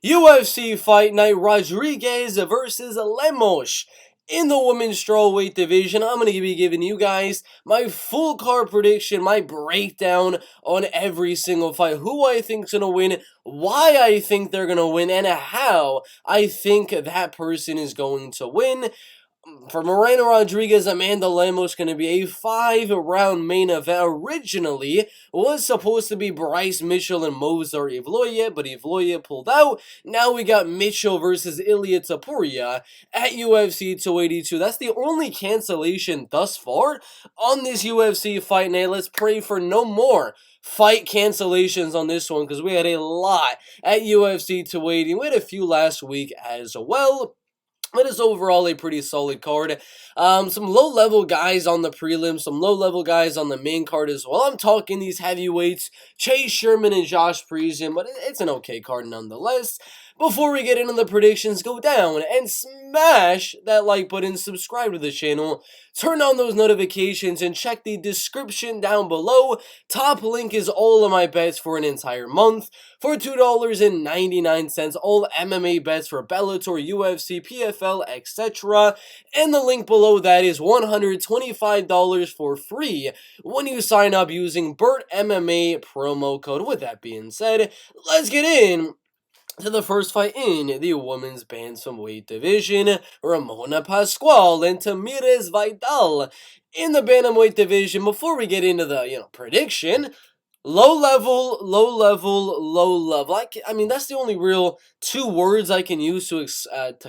UFC Fight Night Rodriguez versus Lemos. In the women's strawweight division, I'm going to be giving you guys my full card prediction, my breakdown on every single fight, who I think's going to win, why I think they're going to win, and how I think that person is going to win. For Miranda Rodriguez, Amanda Lemos going to be a 5-round main event. Originally, was supposed to be Bryce Mitchell and Mozart Evloev, but Evloev pulled out. Now we got Mitchell versus Ilya Topuria at UFC 282. That's the only cancellation thus far on this UFC Fight Night. Let's pray for no more fight cancellations on this one, because we had a lot at UFC 280. We had a few last week as well. But it's overall a pretty solid card. Some low-level guys on the prelims, some low-level guys on the main card as well. I'm talking these heavyweights, Chase Sherman and Josh Parisian, but it's an okay card nonetheless. Before we get into the predictions, go down and smash that like button, subscribe to the channel, turn on those notifications, and check the description down below. Top link is all of my bets for an entire month for $2.99. All MMA bets for Bellator, UFC, PFL, etc. And the link below that is $125 for free when you sign up using Burt MMA promo code. With that being said, let's get in to the first fight in the women's bantamweight division. Ramona Pascual and Tamires Vidal in the bantamweight division. Before we get into the prediction, low level. I mean, that's the only real two words I can use to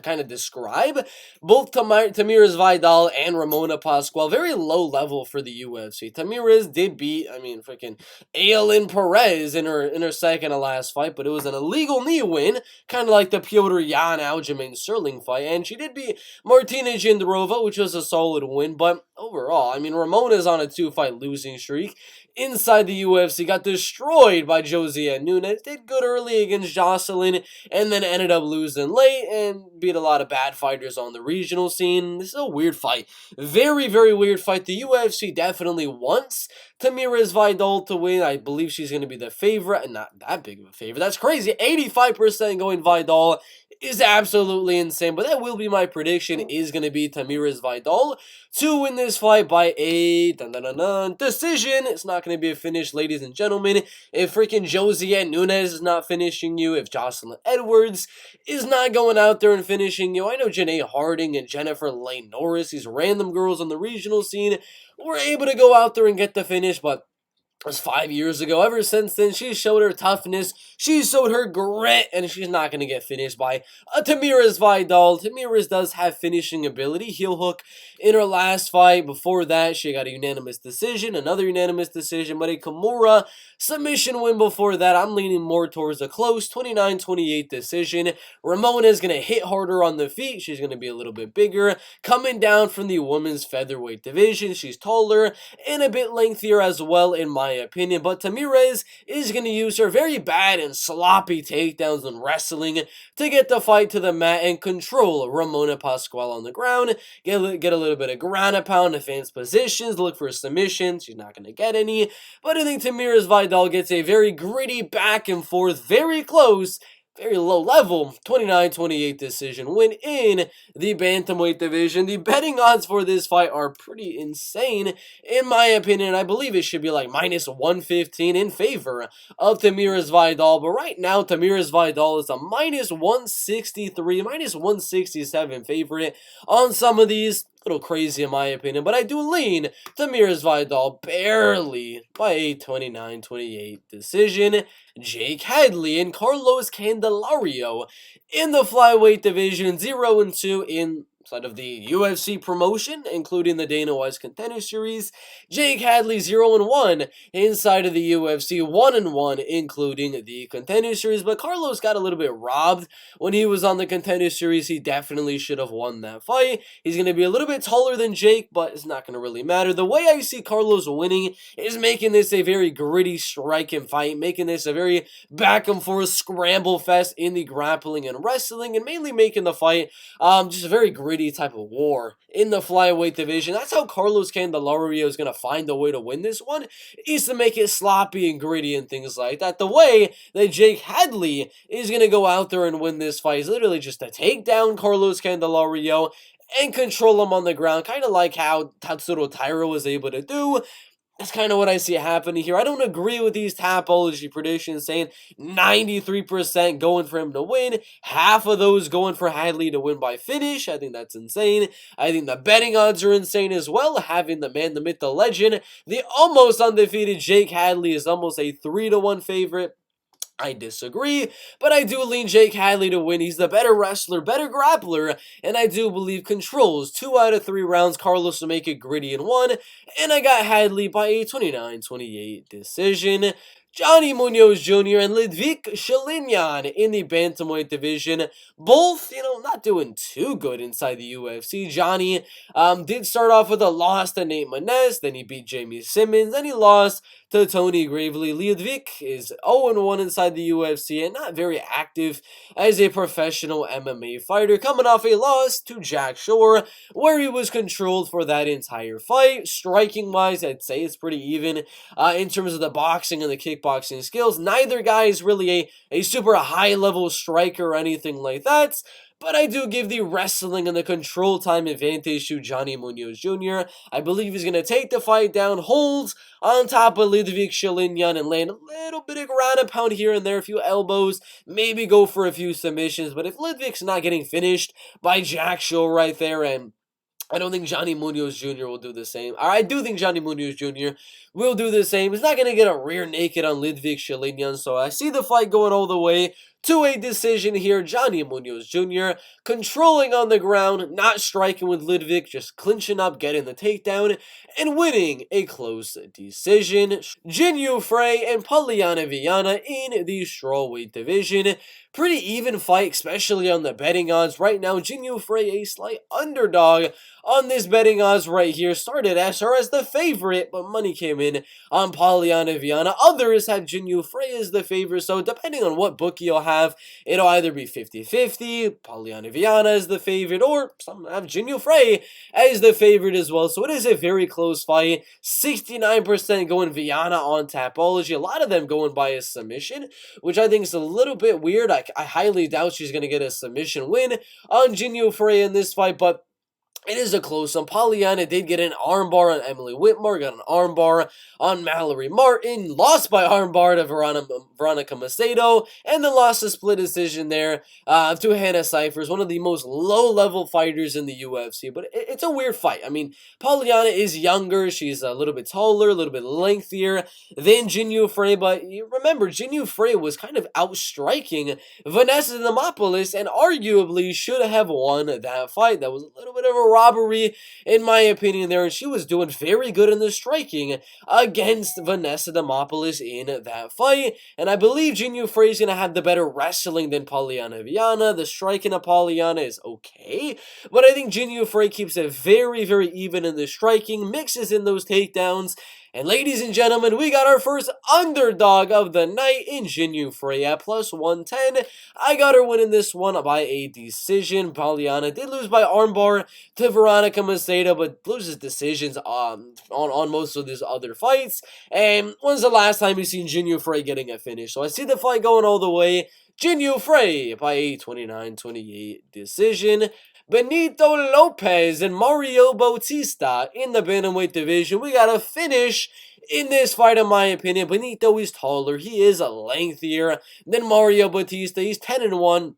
kind of describe both Tamires Vidal and Ramona Pascual. Very low level for the UFC. Tamires did beat, freaking Ailin Perez in her second to last fight, but it was an illegal knee win, kind of like the Piotr Yan Aljamain Sterling fight, and she did beat Martina Jindrova, which was a solid win. But overall, Ramona's on a 2-fight losing streak inside the UFC, got destroyed by Josiane Nunes, did good early against Jocelyn, and then ended up losing late and beat a lot of bad fighters on the regional scene. This is a weird fight. Very, very weird fight. The UFC definitely wants Tamires Vidal to win. I believe she's going to be the favorite, and not that big of a favorite. That's crazy. 85% going Vidal is absolutely insane, but that will be my prediction, is going to be Tamires Vidal to win this fight by a decision. It's not going to be a finish, ladies and gentlemen. If freaking Josiane Nunes is not finishing you, if Jocelyn Edwards is not going out there and finishing you, I know Janae Harding and Jennifer Lane Norris, these random girls on the regional scene, were able to go out there and get the finish, but it was 5 years ago. Ever since then, she showed her toughness, she showed her grit, and she's not going to get finished by Tamires Vidal. Tamires does have finishing ability, heel hook in her last fight. Before that, she got a unanimous decision, another unanimous decision, but a Kimura submission win before that. I'm leaning more towards a close 29-28 decision. Ramona is going to hit harder on the feet. She's going to be a little bit bigger. Coming down from the women's featherweight division, she's taller and a bit lengthier as well, in my opinion. But Tamires is going to use her very bad and sloppy takedowns and wrestling to get the fight to the mat and control Ramona Pascual on the ground. Get a little bit of ground and pound, advanced positions, look for a submission. She's not going to get any. But I think Tamires Vidal gets a very gritty back and forth, very close, very low level 29-28 decision win in the bantamweight division. The betting odds for this fight are pretty insane, in my opinion. I believe it should be like -115 in favor of Tamires Vidal, but right now Tamires Vidal is a -163, -167 favorite on some of these. Little crazy in my opinion, but I do lean Tamires Vidal barely by a 29-28 decision. Jake Hadley and Carlos Candelario in the flyweight division, 0-2 inside of the UFC promotion, including the Dana White's Contender Series. Jake Hadley 0-1 inside of the UFC, 1-1 including the Contender Series, but Carlos got a little bit robbed when he was on the Contender Series. He definitely should have won that fight. He's going to be a little bit taller than Jake, but it's not going to really matter. The way I see Carlos winning is making this a very gritty striking fight, making this a very back and forth scramble fest in the grappling and wrestling, and mainly making the fight just a very gritty gritty type of war in the flyweight division. That's how Carlos Candelario is going to find a way to win this one, is to make it sloppy and gritty and things like that. The way that Jake Hadley is going to go out there and win this fight is literally just to take down Carlos Candelario and control him on the ground, kind of like how Tatsuro Taira was able to do. That's kind of what I see happening here. I don't agree with these Tapology predictions saying 93% going for him to win, half of those going for Hadley to win by finish. I think that's insane. I think the betting odds are insane as well, having the man, the myth, the legend, the almost undefeated Jake Hadley is almost a 3-1 favorite. I disagree, but I do lean Jake Hadley to win. He's the better wrestler, better grappler, and I do believe controls 2 out of 3 rounds. Carlos will make it gritty in 1, and I got Hadley by a 29-28 decision. Johnny Munoz Jr. and Liudvik Sholinian in the bantamweight division. Both, not doing too good inside the UFC. Johnny did start off with a loss to Nate Maness, then he beat Jamie Simmons, then he lost to Tony Gravely. Liudvik is 0-1 inside the UFC and not very active as a professional MMA fighter, coming off a loss to Jack Shore, where he was controlled for that entire fight. Striking-wise, I'd say it's pretty even in terms of the boxing and the kickboxing skills. Neither guy is really a super high-level striker or anything like that, but I do give the wrestling and the control time advantage to Johnny Munoz Jr. I believe he's going to take the fight down, hold on top of Liudvik Sholinian, and land a little bit of ground and pound here and there, a few elbows, maybe go for a few submissions. But if Liudvik's not getting finished by Jack Shore right there, and I don't think Johnny Munoz Jr. will do the same. Or I do think Johnny Munoz Jr. will do the same. He's not going to get a rear naked on Liudvik Sholinian, so I see the fight going all the way to a decision here. Johnny Munoz Jr. controlling on the ground, not striking with Liudvik, just clinching up, getting the takedown, and winning a close decision. Jinh Frey and Polyana Viana in the strawweight division. Pretty even fight, especially on the betting odds. Right now, Jinh Frey a slight underdog on this betting odds right here. Started as her as the favorite, but money came in on Polyana Viana. Others have Jinh Frey as the favorite, so depending on what bookie you'll have, it'll either be 50-50, Polyana Viana as the favorite, or some have Jinh Frey as the favorite as well. So it is a very close fight. 69% going Viana on Tapology. A lot of them going by a submission, which I think is a little bit weird. I highly doubt she's going to get a submission win on Jinh Frey in this fight, but it is a close one. Polyana did get an armbar on Emily Whitmore, got an armbar on Mallory Martin, lost by armbar to Veronica Macedo, and then lost a split decision there to Hannah Cifers, one of the most low-level fighters in the UFC. But it's a weird fight. I mean, Polyana is younger, she's a little bit taller, a little bit lengthier than Jinh Frey, but you remember, Jinh Frey was kind of outstriking Vanessa Demopoulos, and arguably should have won that fight. That was a little bit of a robbery, in my opinion, there, and she was doing very good in the striking against Vanessa Demopoulos in that fight, and I believe Jinh Frey is going to have the better wrestling than Polyana Viana. The striking of Polyana is okay, but I think Jinh Frey keeps it very, very even in the striking, mixes in those takedowns. And ladies and gentlemen, we got our first underdog of the night in Jinh Frey at plus 110. I got her winning this one by a decision. Polyana did lose by armbar to Veronica Macedo, but loses decisions on most of these other fights. And when's the last time you've seen Jinh Frey getting a finish? So I see the fight going all the way. Jinh Frey by a 29-28 decision. Benito Lopez and Mario Bautista in the bantamweight division. We got a finish in this fight, in my opinion. Benito is taller. He is lengthier than Mario Bautista. He's 10-1.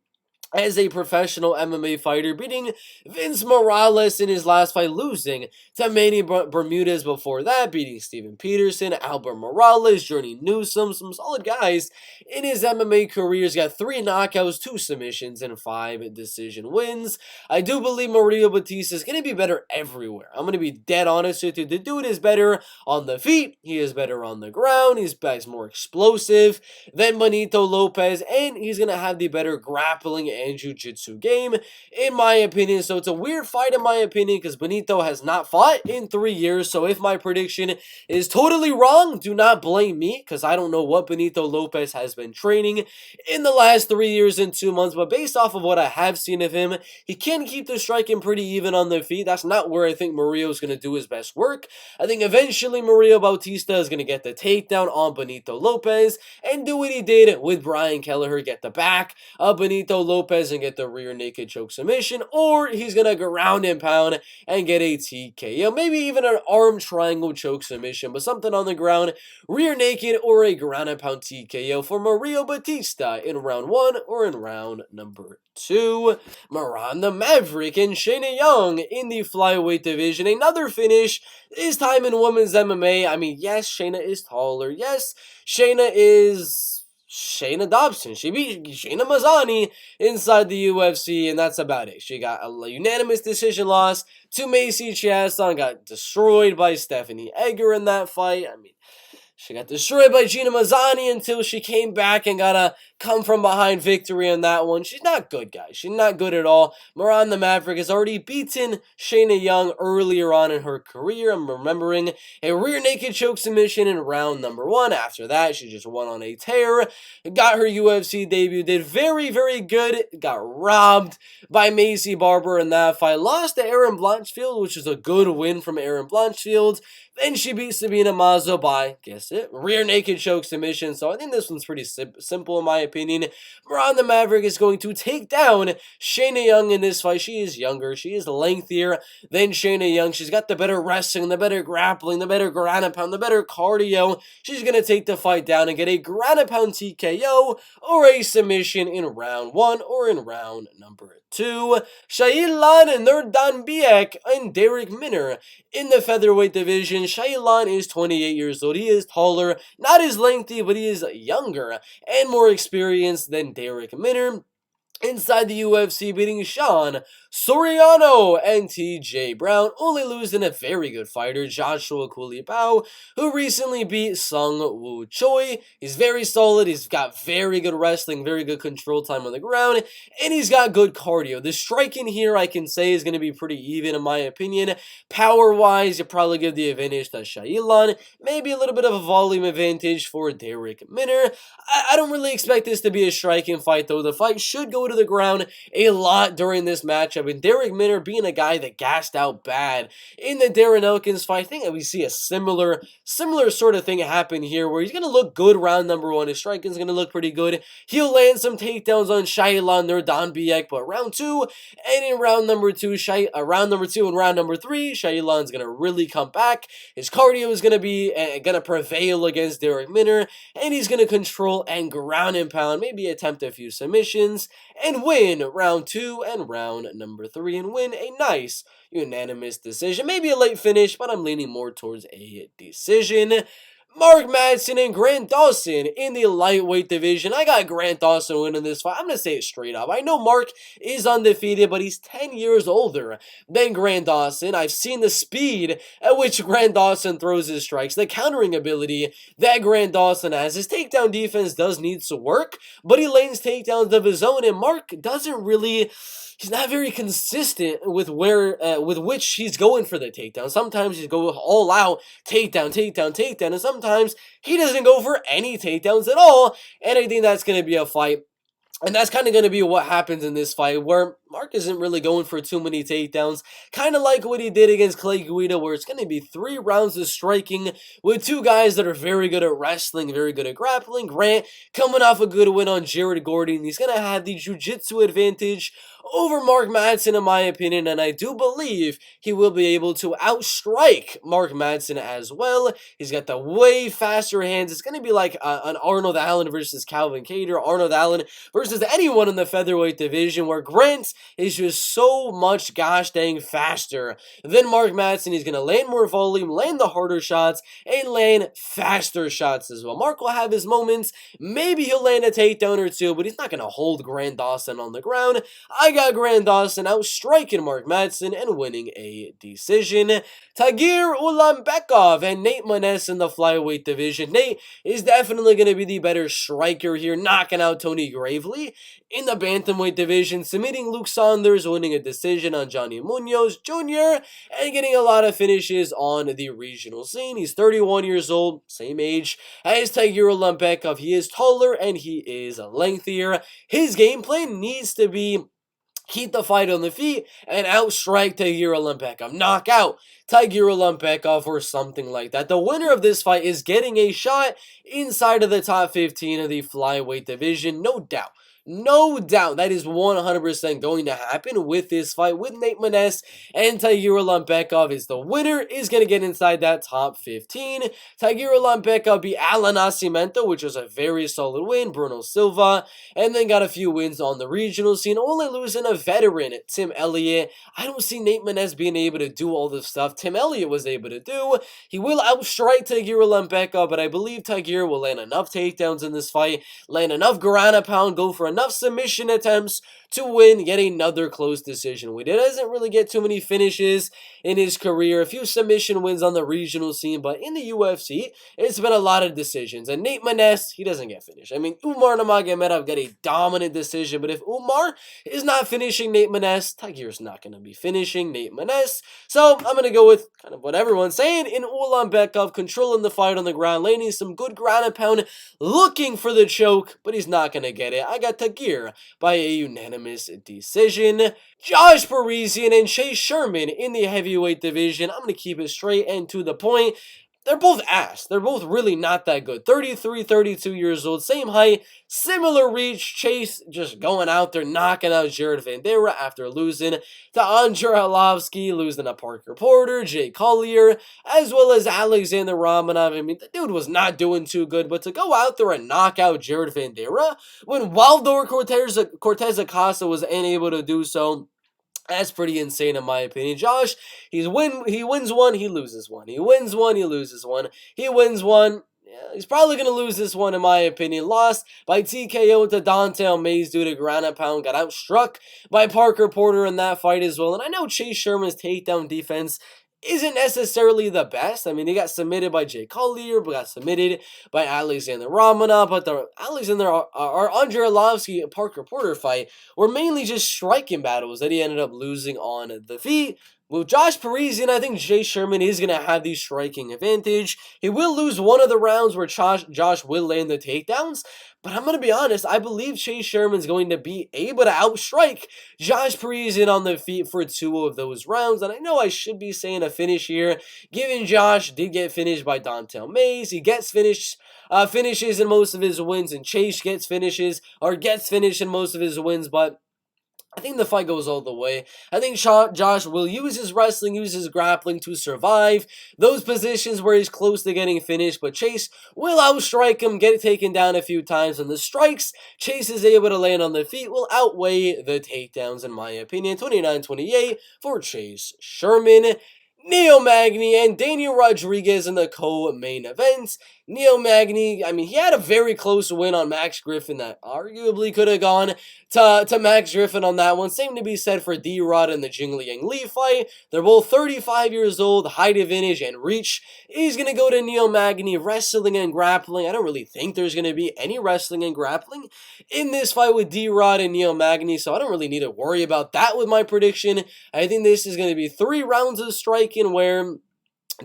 As a professional MMA fighter, beating Vince Morales in his last fight, losing to Manny Bermudez before that, beating Steven Peterson, Albert Morales, Journey Newsom, some solid guys in his MMA career. He's got 3 knockouts, 2 submissions, and 5 decision wins. I do believe Mario Bautista is going to be better everywhere. I'm going to be dead honest with you. The dude is better on the feet. He is better on the ground. He's more explosive than Benito Lopez, and he's going to have the better grappling and jiu-jitsu game, in my opinion. So it's a weird fight in my opinion because Benito has not fought in 3 years. So if my prediction is totally wrong, do not blame me because I don't know what Benito Lopez has been training in the last 3 years and 2 months. But based off of what I have seen of him, he can keep the striking pretty even on the feet. That's not where I think Murillo is going to do his best work. I think eventually Murillo Bautista is going to get the takedown on Benito Lopez and do what he did with Brian Kelleher, get the back of Benito Lopez and get the rear naked choke submission, or he's going to ground and pound and get a TKO, maybe even an arm triangle choke submission, but something on the ground, rear naked or a ground and pound TKO for Murillo Bautista in round 1 or in round number 2. Miranda Maverick and Shanna in the flyweight division. Another finish, this time in women's MMA. I mean, yes, Shanna is taller. Yes, Shanna is Shayna Dobson. She beat Shayna Mazzani inside the UFC, and that's about it. She got a unanimous decision loss to Macy Chiasson, got destroyed by Stephanie Egger in that fight. I mean, she got destroyed by Gina Mazzani until she came back and got a come from behind victory on that one. She's not good, guys. She's not good at all. Miranda Maverick has already beaten Shayna Young earlier on in her career. I'm remembering a rear naked choke submission in round number 1. After that, she just went on a tear. Got her UFC debut. Did very, very good. Got robbed by Macy Barber in that fight. Lost to Erin Blanchfield, which is a good win from Erin Blanchfield. Then she beat Sabina Mazo by, guess it, rear naked choke submission. So I think this one's pretty simple in my opinion. Miranda Maverick is going to take down Shayna Young in this fight. She is younger. She is lengthier than Shayna Young. She's got the better wrestling, the better grappling, the better ground and pound, the better cardio. She's going to take the fight down and get a ground and pound TKO or a submission in round 1 or in round number 2. Shayilan and Nurdanbieke and Darrick Minner in the featherweight division. Shayilan is 28 years old. He is taller, not as lengthy, but he is younger and more experienced than Darrick Minner. Inside the UFC, beating Sean Soriano and TJ Brown, only losing a very good fighter, Joshua Kulipao, who recently beat Sung Woo Choi. He's very solid, he's got very good wrestling, very good control time on the ground, and he's got good cardio. The striking here, I can say, is going to be pretty even in my opinion. Power-wise, you probably give the advantage to Shayilan, maybe a little bit of a volume advantage for Darrick Minner. I don't really expect this to be a striking fight, though. The fight should go to the ground a lot during this matchup, and Darrick Minner being a guy that gassed out bad in the Darren Elkins fight, I think that we see a similar sort of thing happen here, where he's going to look good round number 1, his striking's going to look pretty good, he'll land some takedowns on Shayilan Nurdanbieke, but round 2, and in round number 2 and round number 3, Shayilan's going to really come back, his cardio is going to be going to prevail against Darrick Minner, and he's going to control and ground and pound, maybe attempt a few submissions, and win round 2 and round number 3, and win a nice unanimous decision. Maybe a late finish, but I'm leaning more towards a decision. Mark Madsen and Grant Dawson in the lightweight division. I got Grant Dawson winning this fight. I'm going to say it straight up. I know Mark is undefeated, but he's 10 years older than Grant Dawson. I've seen the speed at which Grant Dawson throws his strikes, the countering ability that Grant Dawson has. His takedown defense does need some work, but he lanes takedowns of his own, and Mark doesn't really... He's not very consistent with with which he's going for the takedown. Sometimes he's going all out, takedown, and sometimes he doesn't go for any takedowns at all, and I think that's going to be a fight. And that's kind of going to be what happens in this fight, where Mark isn't really going for too many takedowns. Kind of like what he did against Clay Guida, where it's going to be 3 rounds of striking with 2 guys that are very good at wrestling, very good at grappling. Grant coming off a good win on Jared Gordon. He's going to have the jiu-jitsu advantage over Mark Madsen, in my opinion, and I do believe he will be able to outstrike Mark Madsen as well. He's got the way faster hands. It's going to be like an Arnold Allen versus Calvin Kattar, Arnold Allen versus anyone in the featherweight division, where Grant is just so much gosh dang faster than Mark Madsen. He's going to land more volume, land the harder shots, and land faster shots as well. Mark will have his moments. Maybe he'll land a takedown or 2, but he's not going to hold Grant Dawson on the ground. I got Grand Dawson out striking Mark Madsen and winning a decision. Tagir, Ulanbekov, and Nate Maness in the flyweight division. Nate is definitely going to be the better striker here, knocking out Tony Gravely. In the bantamweight division, submitting Luke Saunders, winning a decision on Johnny Munoz Jr., and getting a lot of finishes on the regional scene. He's 31 years old, same age as Tagir Ulanbekov. He is taller and he is lengthier. His game plan needs to be keep the fight on the feet and outstrike Tagir Ulanbekov. Knock out Tagir Ulanbekov or something like that. The winner of this fight is getting a shot inside of the top 15 of the flyweight division, no doubt. No doubt that is 100% going to happen with this fight with Nate Maness and Tagir Ulanbekov. Is the winner is going to get inside that top 15. Tagir Ulanbekov beat Alan Nascimento, which was a very solid win. Bruno Silva, and then got a few wins on the regional scene, only losing a veteran, Tim Elliott. I don't see Nate Maness being able to do all the stuff Tim Elliott was able to do. He will outstrike Tagir Ulanbekov, but I believe Tagir will land enough takedowns in this fight, land enough ground and pound, go for enough submission attempts to win yet another close decision win. He doesn't really get too many finishes in his career, a few submission wins on the regional scene, but in the UFC, it's been a lot of decisions. And Nate Maness, he doesn't get finished. I mean, Umar Nurmagomedov got a dominant decision, but if Umar is not finishing Nate Maness, Tagir's not going to be finishing Nate Maness. So I'm going to go with kind of what everyone's saying in Ulanbekov, controlling the fight on the ground, landing some good ground and pound, looking for the choke, but he's not going to get it. I got Tagir by a unanimous decision. Josh Parisian and Chase Sherman in the heavyweight division. I'm going to keep it straight and to the point. They're both ass. They're both really not that good. 33, 32 years old, same height, similar reach. Chase just going out there, knocking out Jared Vandeira after losing to Andrei Arlovsky, losing to Parker Porter, Jay Collier, as well as Alexander Romanov. I mean, the dude was not doing too good, but to go out there and knock out Jared Vandeira when Waldor Cortez Acosta was unable to do so, that's pretty insane in my opinion. Josh, he wins one, he loses one. He wins one, he loses one. He wins one. Yeah, he's probably going to lose this one in my opinion. Lost by TKO to Dontel Mays due to ground and pound. Got outstruck by Parker Porter in that fight as well. And I know Chase Sherman's takedown defense isn't necessarily the best. I mean, he got submitted by Jay Collier, but got submitted by Alexander Romanov. But the Alexander Andrei Arlovsky and Parker Porter fight were mainly just striking battles that he ended up losing on the feet. With Josh Parisian, I think Jay Sherman is going to have the striking advantage. He will lose one of the rounds where Josh will land the takedowns, but I'm going to be honest, I believe Chase Sherman's going to be able to outstrike Josh Parisian on the feet for two of those rounds, and I know I should be saying a finish here, given Josh did get finished by Dontel Mays. He gets finishes in most of his wins, and Chase gets finished in most of his wins, but I think the fight goes all the way. I think Josh will use his wrestling, use his grappling to survive those positions where he's close to getting finished, but Chase will outstrike him, get taken down a few times, and the strikes Chase is able to land on the feet will outweigh the takedowns in my opinion. 29-28 for Chase Sherman. Neil Magny and Daniel Rodriguez in the co-main events. Neil Magny, I mean, he had a very close win on Max Griffin that arguably could have gone to Max Griffin on that one. Same to be said for D-Rod and the Jing Liang Li fight. They're both 35 years old, height advantage and reach is going to go to Neil Magny. Wrestling and grappling, I don't really think there's going to be any wrestling and grappling in this fight with D-Rod and Neil Magny, so I don't really need to worry about that with my prediction. I think this is going to be 3 rounds of striking where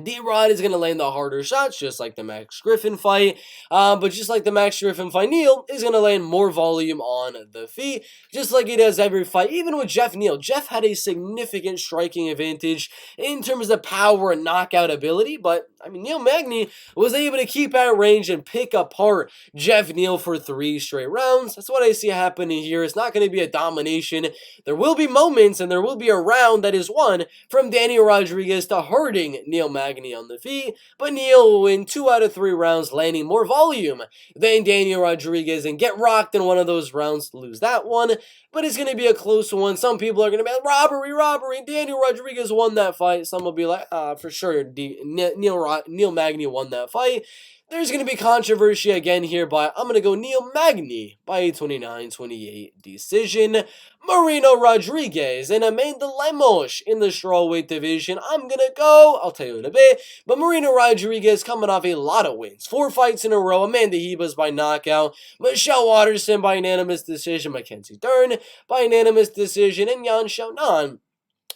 D-Rod is going to land the harder shots, just like the Max Griffin fight. But just like the Max Griffin fight, Neil is going to land more volume on the feet, just like he does every fight. Even with Jeff Neal, Jeff had a significant striking advantage in terms of power and knockout ability. But, I mean, Neil Magny was able to keep at range and pick apart Jeff Neal for 3 straight rounds. That's what I see happening here. It's not going to be a domination. There will be moments, and there will be a round that is won from Daniel Rodriguez to hurting Neil Magny on the feet, but Neil will win 2 out of 3 rounds, landing more volume than Daniel Rodriguez and get rocked in one of those rounds, lose that one, but it's going to be a close one. Some people are going to be like, robbery, Daniel Rodriguez won that fight. Some will be like, for sure, Neil Magny won that fight. There's going to be controversy again here, but I'm going to go Magny by a 29-28 decision. Marina Rodriguez and Amanda Lemos in the strawweight division. I'm going to go, I'll tell you in a bit, but Marina Rodriguez coming off a lot of wins. 4 fights in a row. Amanda Hebas by knockout. Michelle Watterson by unanimous decision. Mackenzie Dern by unanimous decision. And Yan Xiaonan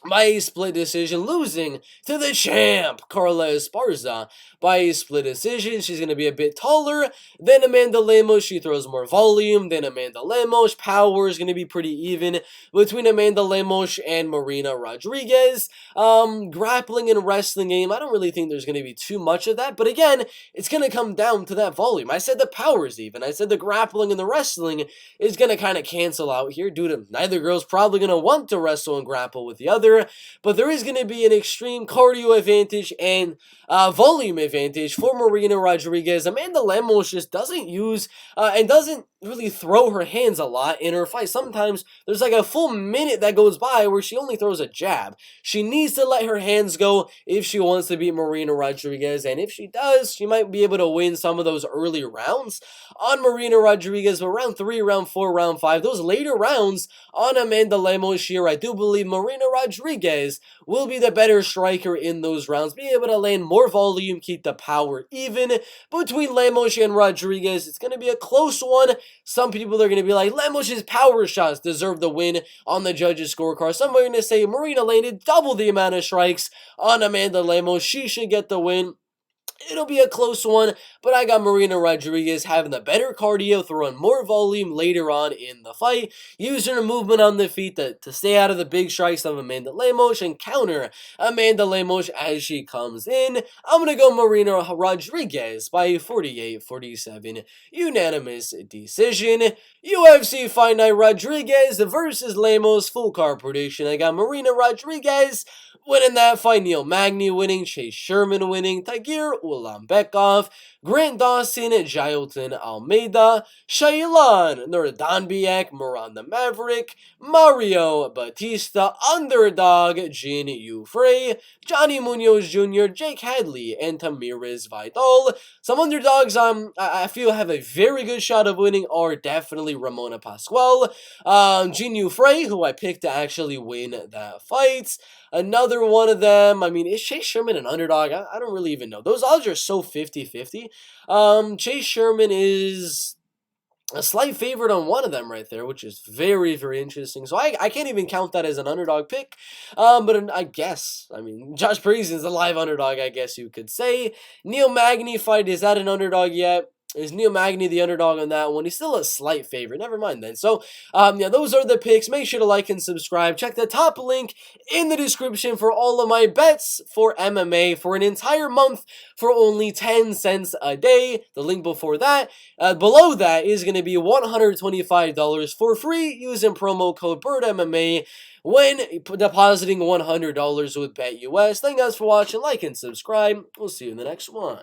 by a split decision, losing to the champ, Carla Esparza, by a split decision. She's going to be a bit taller than Amanda Lemos. She throws more volume than Amanda Lemos. Power is going to be pretty even between Amanda Lemos and Marina Rodriguez. Grappling and wrestling game, I don't really think there's going to be too much of that. But again, it's going to come down to that volume. I said the power is even. I said the grappling and the wrestling is going to kind of cancel out here due to neither girl's probably going to want to wrestle and grapple with the other. But there is going to be an extreme cardio advantage and volume advantage for Marina Rodriguez. Amanda Lemos just doesn't use and doesn't really throw her hands a lot in her fight. Sometimes there's like a full minute that goes by where she only throws a jab. She needs to let her hands go if she wants to beat Marina Rodriguez, and if she does, she might be able to win some of those early rounds on Marina Rodriguez. But round 3, round 4, round 5, those later rounds on Amanda Lemos here, I do believe Marina Rodriguez will be the better striker in those rounds, be able to land more volume, keep the power even between Lemos and Rodriguez. It's going to be a close one. Some people are going to be like, Lemos' power shots deserve the win on the judges' scorecard. Some are going to say Marina landed double the amount of strikes on Amanda Lemos. She should get the win. It'll be a close one, but I got Marina Rodriguez having the better cardio, throwing more volume later on in the fight, using her movement on the feet to stay out of the big strikes of Amanda Lemos and counter Amanda Lemos as she comes in. I'm going to go Marina Rodriguez by a 48-47 unanimous decision. UFC Fight Night Rodriguez versus Lemos, full card prediction. I got Marina Rodriguez winning that fight, Magny winning, Chase Sherman winning, Tagir, Ulanbekov, Grant Dawson, Jailton Almeida, Shayilan, Nurdanbieke, Miranda Maverick, Mario Bautista, underdog, Jinh Frey, Johnny Munoz Jr., Jake Hadley, and Tamires Vidal. Some underdogs I feel have a very good shot of winning are definitely Ramona Pascual, Jinh Frey, who I picked to actually win that fight. Another one of them, I mean, is Chase Sherman an underdog? I don't really even know. Those odds are so 50-50. Chase Sherman is a slight favorite on one of them right there, which is very, very interesting. So I can't even count that as an underdog pick. But I guess, I mean, Josh Parisian is a live underdog, I guess you could say. Magny fight, is that an underdog yet? Is Magny the underdog on that one? He's still a slight favorite. Never mind then. So, yeah, those are the picks. Make sure to like and subscribe. Check the top link in the description for all of my bets for MMA for an entire month for only 10 cents a day. The link before that, below that, is going to be $125 for free using promo code BIRDMMA when depositing $100 with BetUS. Thank you guys for watching. Like and subscribe. We'll see you in the next one.